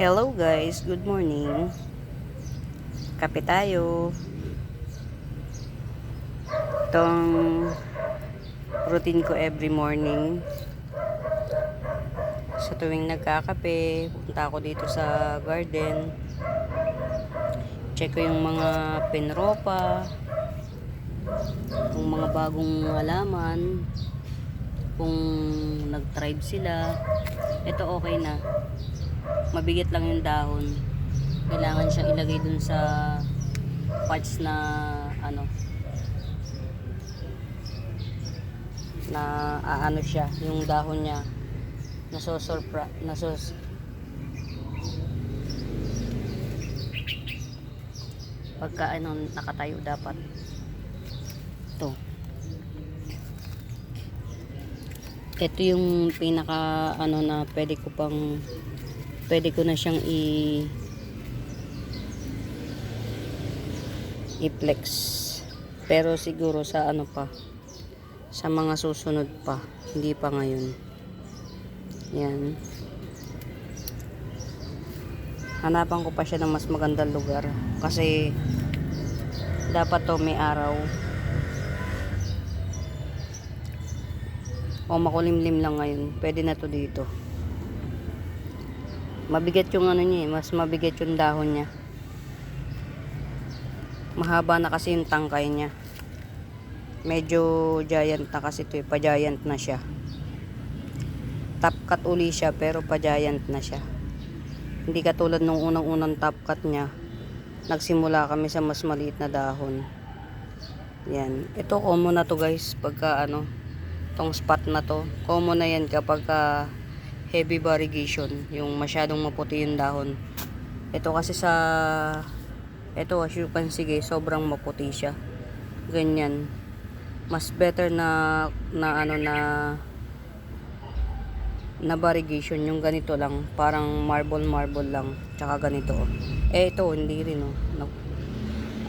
Hello guys, good morning. Kape tayo. Itong routine ko every morning. Sa tuwing nagkakape, punta ako dito sa garden. Check ko yung mga pinropa, yung mga bagong halaman, kung nag-thrive sila. Ito okay na. Mabigat lang yung dahon. Kailangan siyang ilagay dun sa parts na aano siya, yung dahon niya pagka nakatayo dapat to. Ito yung pinaka na pwede ko na siyang i-flex, pero siguro sa sa mga susunod pa, hindi pa ngayon. Yan, hanapan ko pa siya ng mas magandang lugar kasi dapat to may araw o makulimlim lang. Ngayon pwede na to dito. Mabigat yung niya, mas mabigat yung dahon niya, mahaba na kasi yung tangkay niya. Medyo giant na kasi ito, pa-giant na siya. Top cut uli siya pero pa-giant na siya. Hindi katulad nung unang-unang top cut niya. Nagsimula kami sa mas maliit na dahon. Yan. Ito common na to guys. Pagka tong spot na to. Common na yan kapag heavy variegation. Yung masyadong maputi yung dahon. Ito kasi ito as you can see guys, sobrang maputi siya. Ganyan. Mas better na variegation yung ganito lang, parang marble lang, tsaka ganito. Ito hindi rin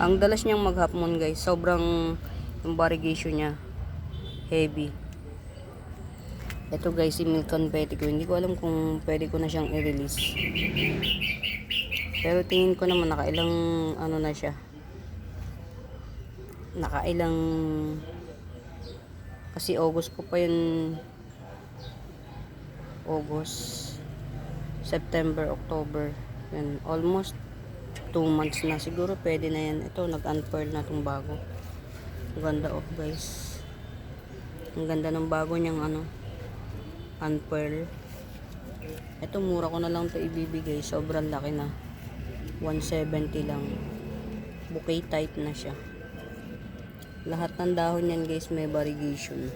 ang dalas niyang mag half moon guys, sobrang yung variegation niya heavy. Ito guys, si milk confetti ko, hindi ko alam kung pwede ko na siyang i-release, pero tingin ko naman nakailang na siya, nakailang, kasi August ko pa yun, August, September, October, yan, almost 2 months na siguro. Pwede na yan. Ito nag-unpearl na itong bago. Ang ganda guys, ang ganda ng bago niyang unpearl. Ito mura ko na lang ito ibibigay, sobrang laki na, 170 lang. Bouquet type na siya. Lahat ng dahon yan guys may variegation.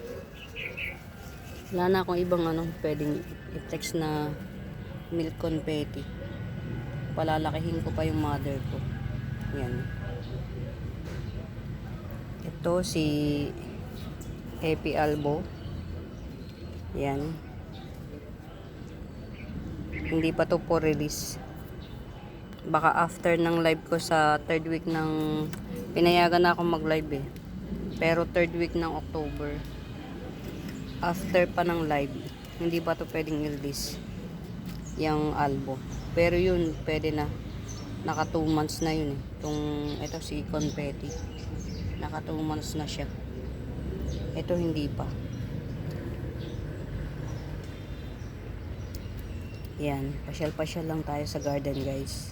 Wala na akong ibang pwedeng i-flex na milk confetti. Palalakihin ko pa yung mother ko. Yan. Ito si Happy Albo. Yan. Hindi pa to for release. Baka after ng live ko sa 3rd week ng, pinayagan na akong mag live pero 3rd week ng October, after pa ng live, hindi pa to pwedeng i-release yung albo. Pero yun pwede na, naka 2 months na yun ito si confetti, naka 2 months na siya. Ito hindi pa. Yan, pasyal lang tayo sa garden guys.